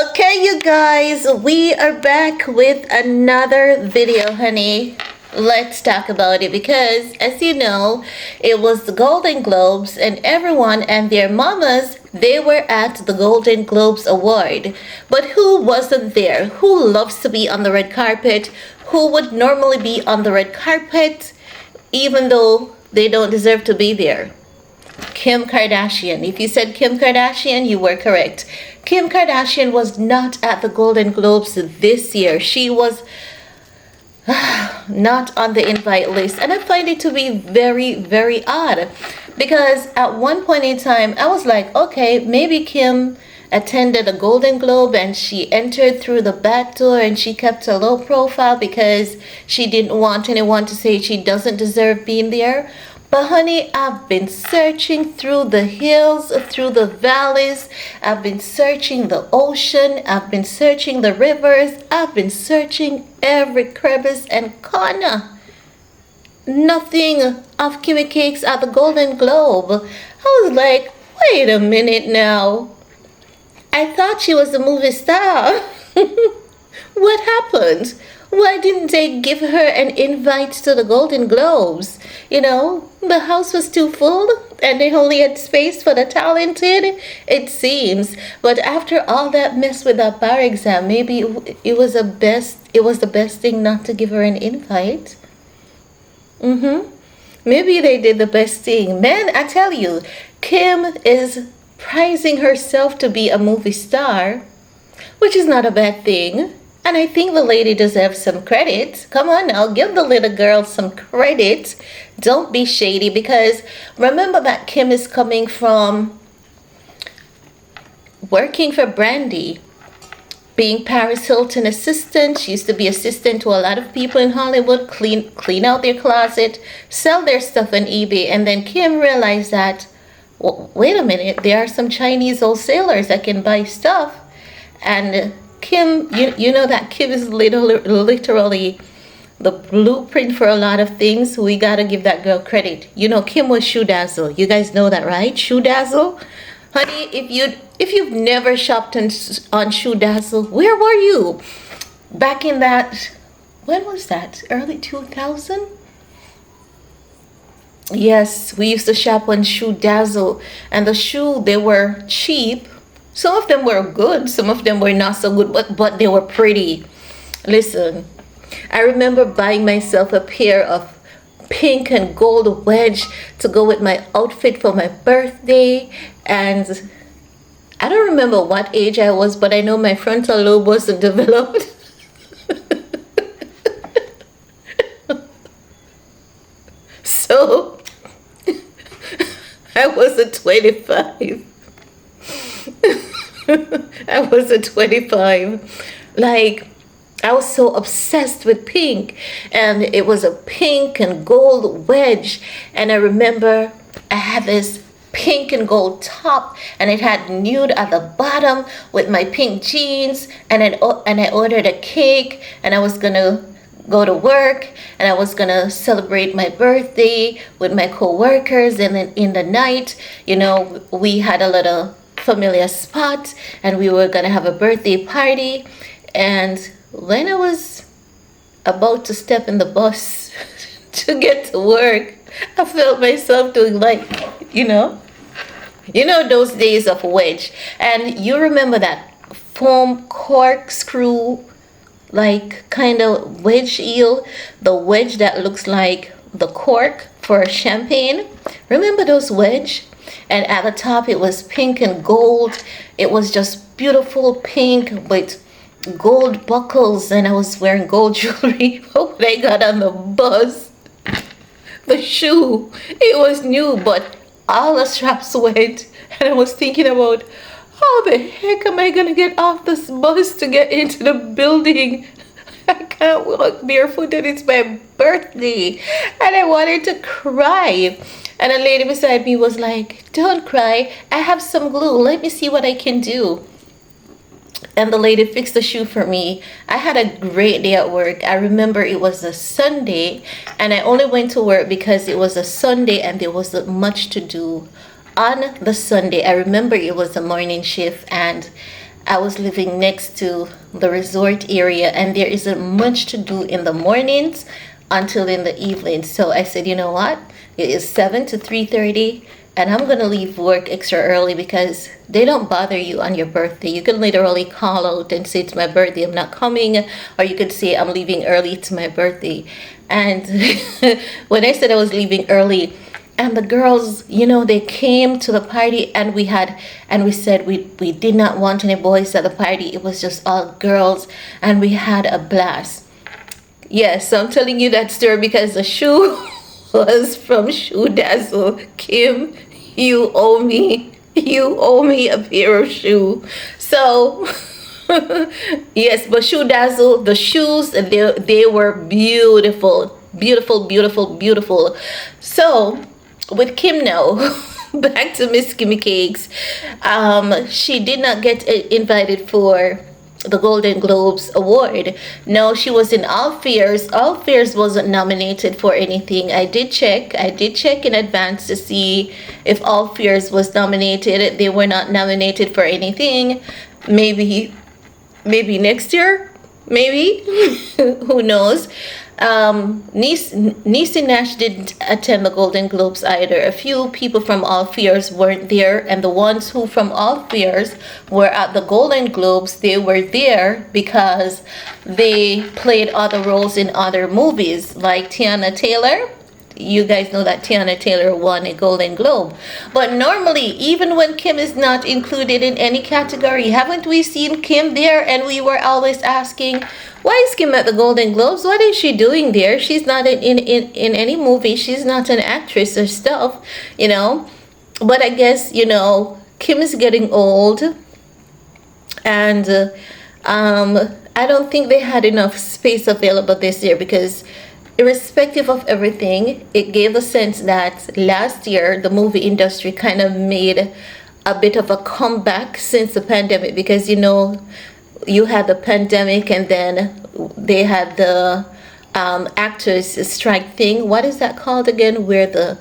Okay, you guys, we are back with another video, honey. Let's talk about it because, as you know, it was the Golden Globes and everyone and their mamas, they were at the Golden Globes Award. But who wasn't there? Who loves to be on the red carpet? Who would normally be on the red carpet even though they don't deserve to be there? Kim Kardashian. If you said Kim Kardashian, you were correct. Kim Kardashian was not at the Golden Globes this year. She was not on the invite list. And I find it to be very, very odd. Because at one point in time, I was like, okay, maybe Kim attended a Golden Globe and she entered through the back door and she kept a low profile because she didn't want anyone to say she doesn't deserve being there. But honey, I've been searching through the hills, through the valleys. I've been searching the ocean. I've been searching the rivers. I've been searching every crevice and corner. Nothing of Kimmy Cakes at the Golden Globe. I was like, wait a minute now. I thought she was a movie star. What happened? Why didn't they give her an invite to the Golden Globes? You know, the house was too full and they only had space for the talented, it seems. But after all that mess with that bar exam, maybe it was the best thing not to give her an invite. Maybe they did the best thing. Man, I tell you, Kim is prizing herself to be a movie star, which is not a bad thing. And I think the lady deserves some credit. Come on now, give the little girl some credit. Don't be shady, because remember that Kim is coming from working for Brandy, being Paris Hilton assistant. She used to be assistant to a lot of people in Hollywood, clean out their closet, sell their stuff on eBay. And then Kim realized that, well, wait a minute, there are some Chinese wholesalers that can buy stuff. And Kim, you know that Kim is literally the blueprint for a lot of things. We gotta give that girl credit. You know, Kim was Shoe Dazzle. You guys know that, right? Shoe Dazzle, honey. If you've never shopped on Shoe Dazzle, where were you back in that? When was that? Early 2000. Yes, we used to shop on Shoe Dazzle, and the shoe, they were cheap. Some of them were good, some of them were not so good, but they were pretty. Listen, I remember buying myself a pair of pink and gold wedge to go with my outfit for my birthday. And I don't remember what age I was, but I know my frontal lobe wasn't developed. So I was a 25. I was a 25. Like, I was so obsessed with pink, and it was a pink and gold wedge. And I remember I had this pink and gold top, and it had nude at the bottom with my pink jeans. And I ordered a cake, and I was gonna go to work, and I was gonna celebrate my birthday with my co-workers. And then in the night, you know, we had a little familiar spot and we were gonna have a birthday party. And when I was about to step in the bus to get to work, I felt myself doing like, you know those days of wedge. And you remember that foam corkscrew, like kind of wedge eel, the wedge that looks like the cork for champagne. Remember those wedge? And at the top, it was pink and gold. It was just beautiful pink with gold buckles. And I was wearing gold jewelry when I got on the bus. The shoe, it was new, but all the straps went. And I was thinking about, how the heck am I going to get off this bus to get into the building? I can't walk barefoot and it's my birthday. And I wanted to cry. And a lady beside me was like, don't cry, I have some glue, let me see what I can do. And the lady fixed the shoe for me. I had a great day at work. I remember it was a Sunday, and I only went to work because it was a Sunday and there wasn't much to do on the Sunday. I remember it was a morning shift, and I was living next to the resort area, and there isn't much to do in the mornings until in the evening. So I said, you know what? It is 7 to 3:30, and I'm gonna leave work extra early because they don't bother you on your birthday. You can literally call out and say, it's my birthday, I'm not coming, or you could say, I'm leaving early, it's my birthday. And when I said I was leaving early, and the girls, they came to the party, and we said we did not want any boys at the party. It was just all girls, and we had a blast. Yes, so I'm telling you that story because the shoe was from Shoe Dazzle. Kim, you owe me a pair of shoe. So yes, but Shoe Dazzle, the shoes, they were beautiful, beautiful, beautiful, beautiful. So with Kim now, back to Miss Kimmy Cakes. She did not get invited for the Golden Globes award. No, she was in All Fears. All Fears wasn't nominated for anything. I did check in advance to see if All Fears was nominated. They were not nominated for anything. Maybe next year, maybe. Who knows. Niecy Nash didn't attend the Golden Globes either. A few people from All Fears weren't there, and the ones who from All Fears were at the Golden Globes, they were there because they played other roles in other movies, like Tiana Taylor. You guys know that Tiana Taylor won a Golden Globe. But normally, even when Kim is not included in any category, haven't we seen Kim there? And we were always asking, why is Kim at the Golden Globes? What is she doing there? She's not in any movie. She's not an actress or stuff, But I guess, Kim is getting old. And I don't think they had enough space available this year because irrespective of everything, it gave a sense that last year the movie industry kind of made a bit of a comeback since the pandemic because you had the pandemic and then they had the actors strike thing. What is that called again? Where the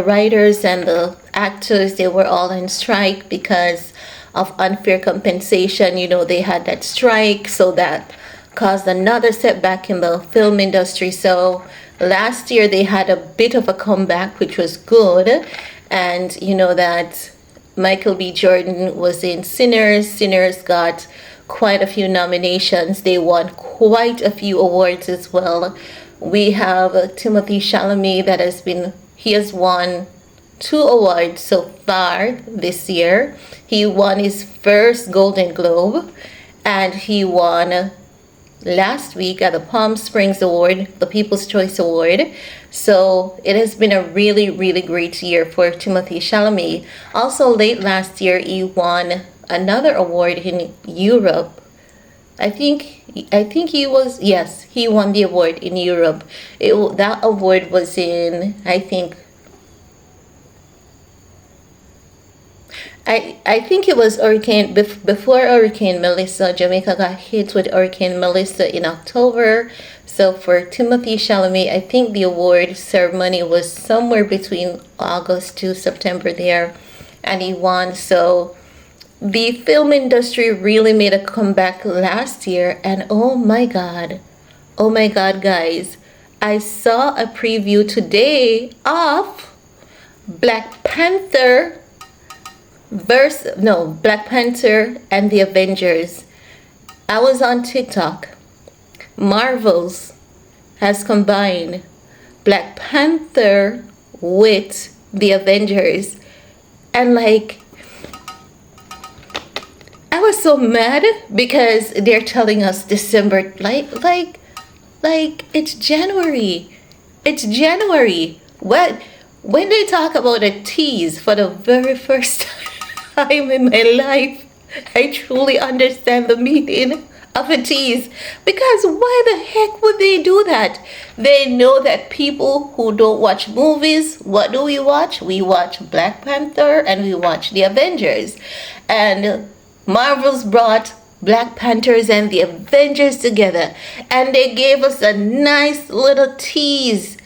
writers and the actors, they were all on strike because of unfair compensation. They had that strike, so that caused another setback in the film industry. So last year they had a bit of a comeback, which was good. And that Michael B. Jordan was in Sinners. Sinners got quite a few nominations. They won quite a few awards as well. We have Timothy Chalamet he has won 2 awards so far this year. He won his first Golden Globe, and he won last week at the Palm Springs Award, the People's Choice Award. So it has been a really, really great year for Timothy Chalamet. Also late last year, he won another award in Europe. I think he won the award in Europe. That award was in, I think it was before Hurricane Melissa. Jamaica got hit with Hurricane Melissa in October. So for Timothy Chalamet, I think the award ceremony was somewhere between August to September there, and he won. So the film industry really made a comeback last year, and oh my god guys, I saw a preview today of Black Panther and the Avengers. I was on TikTok. Marvel's has combined Black Panther with the Avengers, and I was so mad because they're telling us December, like it's January. What? When they talk about a tease for the very first time in my life, I truly understand the meaning of a tease. Because why the heck would they do that? They know that people who don't watch movies, what do we watch? We watch Black Panther and we watch the Avengers. And Marvel's brought Black Panthers and the Avengers together, and they gave us a nice little tease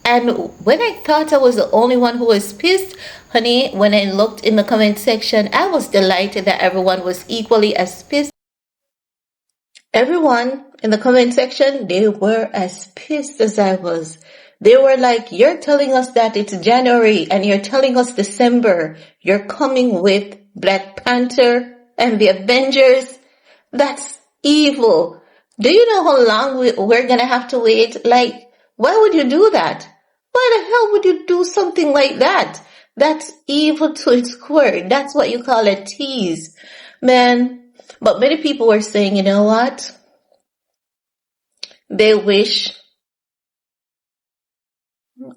And when I thought I was the only one who was pissed, honey, when I looked in the comment section, I was delighted that everyone was equally as pissed. Everyone in the comment section, they were as pissed as I was. They were like, you're telling us that it's January and you're telling us December. You're coming with Black Panther and the Avengers. That's evil. Do you know how long we're gonna have to wait? Like, why would you do that? Why the hell would you do something like that? That's evil to its core. That's what you call a tease. Man, but many people were saying, you know what? They wish,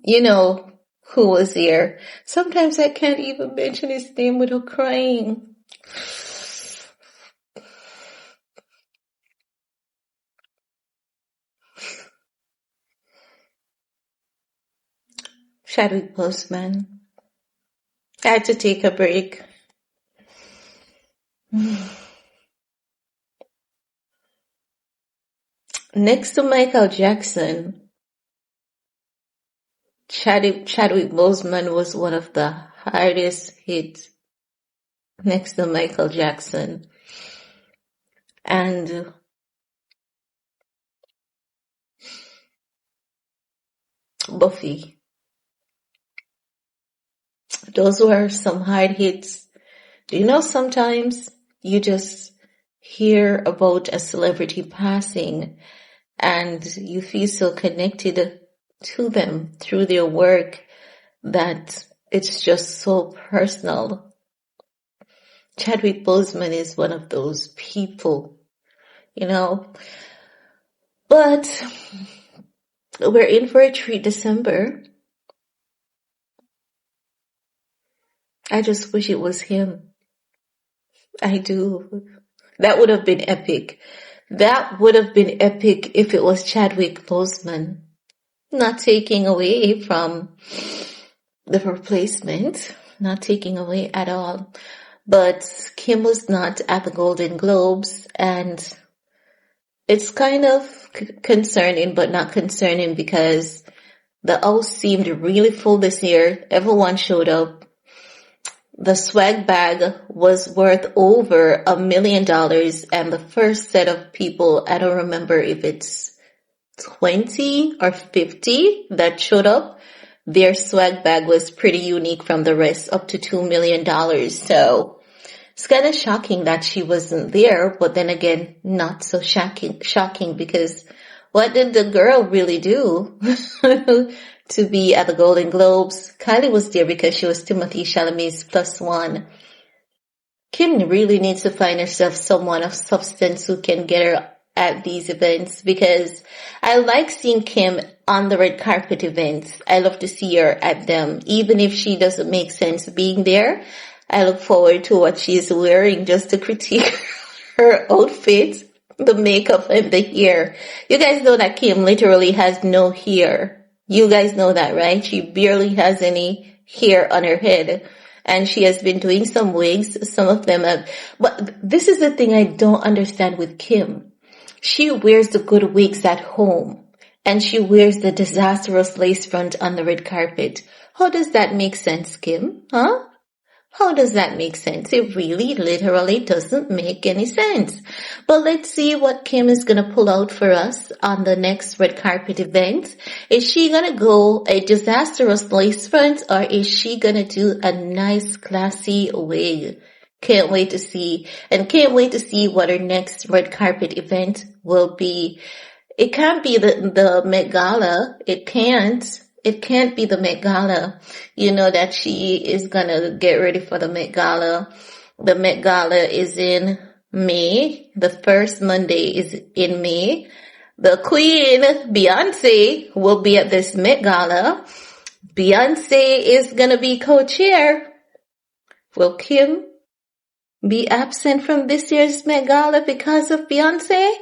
you know, who was here. Sometimes I can't even mention his name without crying. Chadwick Boseman. I had to take a break. Next to Michael Jackson, Chadwick Boseman was one of the hardest hits next to Michael Jackson. And Buffy. Those were some hard hits. Do you know sometimes you just hear about a celebrity passing and you feel so connected to them through their work that it's just so personal. Chadwick Boseman is one of those people, you know. But we're in for a treat December. I just wish it was him. I do. That would have been epic. That would have been epic if it was Chadwick Boseman. Not taking away from the replacement. Not taking away at all. But Kim was not at the Golden Globes, and it's kind of concerning, but not concerning, because the house seemed really full this year. Everyone showed up. The swag bag was worth over $1 million, and the first set of people, I don't remember if it's 20 or 50 that showed up, their swag bag was pretty unique from the rest, up to $2 million. So it's kind of shocking that she wasn't there, but then again, not so shocking, because what did the girl really do to be at the Golden Globes? Kylie was there because she was Timothy Chalamet's +1. Kim really needs to find herself someone of substance who can get her at these events, because I like seeing Kim on the red carpet events. I love to see her at them. Even if she doesn't make sense being there, I look forward to what she is wearing just to critique her outfit, the makeup, and the hair. You guys know that Kim literally has no hair. You guys know that, right? She barely has any hair on her head. And she has been doing some wigs. Some of them have. But this is the thing I don't understand with Kim. She wears the good wigs at home. And she wears the disastrous lace front on the red carpet. How does that make sense, Kim? Huh? How does that make sense? It really literally doesn't make any sense. But let's see what Kim is going to pull out for us on the next red carpet event. Is she going to go a disastrous lace front, or is she going to do a nice classy wig? Can't wait to see. And can't wait to see what her next red carpet event will be. It can't be the Met Gala. It can't. It can't be the Met Gala. You know that she is gonna get ready for the Met Gala. The Met Gala is in May. The first Monday is in May. The Queen, Beyonce, will be at this Met Gala. Beyonce is gonna be co-chair. Will Kim be absent from this year's Met Gala because of Beyonce?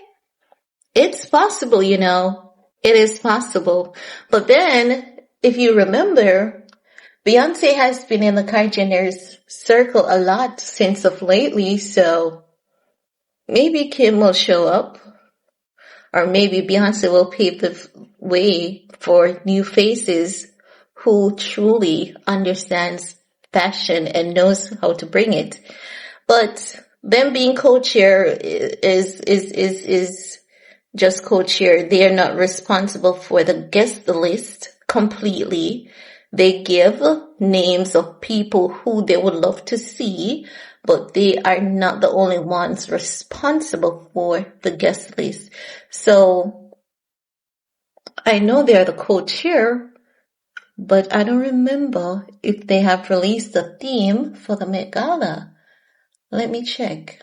It's possible, you know. It is possible. But then, if you remember, Beyonce has been in the Jenner's circle a lot since of lately, so maybe Kim will show up. Or maybe Beyonce will pave the way for new faces who truly understands fashion and knows how to bring it. But them being co-chair is just co-chair. They are not responsible for the guest list completely. They give names of people who they would love to see, but they are not the only ones responsible for the guest list. So I know they're the co-chair, but I don't remember if they have released a theme for the Met Gala. Let me check.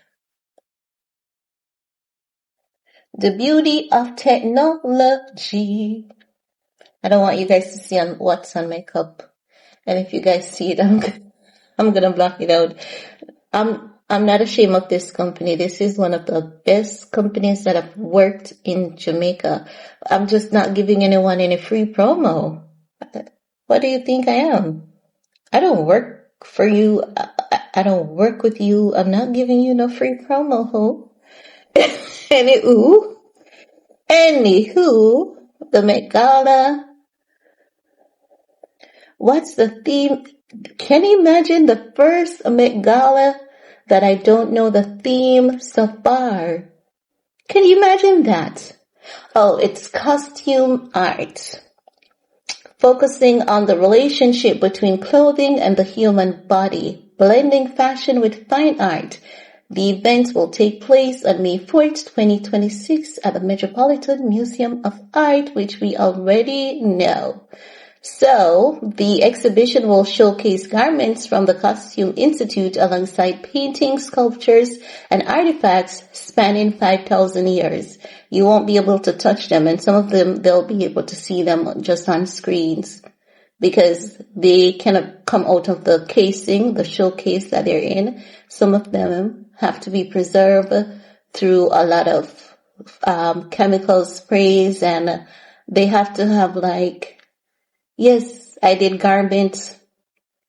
The beauty of technology. I don't want you guys to see what's on my cup. And if you guys see it, I'm gonna block it out. I'm not ashamed of this company. This is one of the best companies that have worked in Jamaica. I'm just not giving anyone any free promo. What do you think I am? I don't work for you. I don't work with you. I'm not giving you no free promo, ho. Anywho, the Met Gala. What's the theme? Can you imagine the first Met Gala that I don't know the theme so far? Can you imagine that? Oh, it's costume art, focusing on the relationship between clothing and the human body, blending fashion with fine art. The event will take place on May 4th, 2026 at the Metropolitan Museum of Art, which we already know. So, the exhibition will showcase garments from the Costume Institute alongside paintings, sculptures, and artifacts spanning 5,000 years. You won't be able to touch them, and some of them, they'll be able to see them just on screens because they cannot come out of the casing, the showcase that they're in. Some of them have to be preserved through a lot of chemical sprays, and they have to have yes, I did garment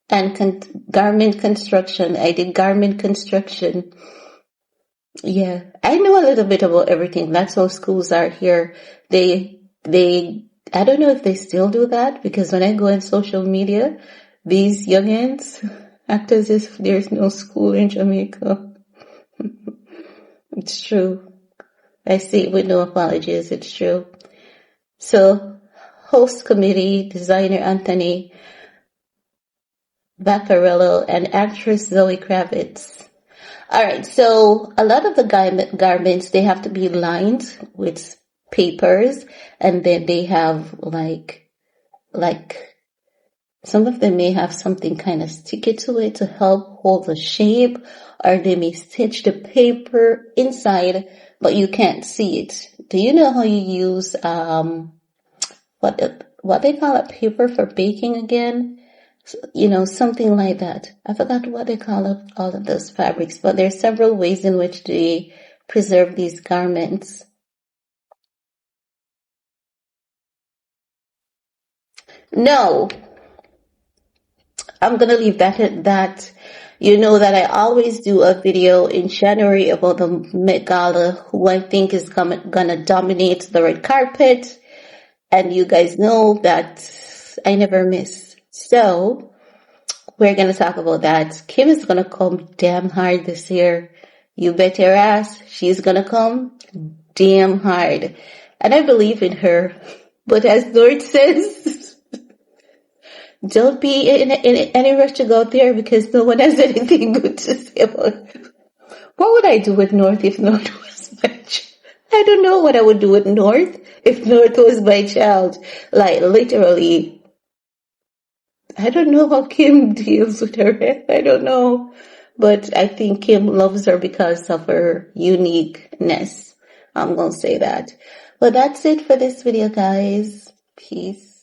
construction. I did garment construction. Yeah, I know a little bit about everything. That's how schools are here. I don't know if they still do that, because when I go on social media, these youngins act as if there's no school in Jamaica. It's true. I say it with no apologies. It's true. So, host committee, designer Anthony Vaccarello, and actress Zoe Kravitz. Alright, so a lot of the garments, they have to be lined with papers, and then they have some of them may have something kind of sticky to it to help hold the shape, or they may stitch the paper inside, but you can't see it. Do you know how you use what they call it, paper for baking again? Something like that. I forgot what they call all of those fabrics, but there are several ways in which they preserve these garments. No, I'm gonna leave that at that. You know that I always do a video in January about the Met Gala, who I think is gonna dominate the red carpet. And you guys know that I never miss. So, we're going to talk about that. Kim is going to come damn hard this year. You bet your ass she's going to come damn hard. And I believe in her. But as Lord says, don't be in any rush to go out there, because no one has anything good to say about it. What would I do with North if North was my child? I don't know what I would do with North if North was my child. Literally. I don't know how Kim deals with her. I don't know. But I think Kim loves her because of her uniqueness. I'm going to say that. But that's it for this video, guys. Peace.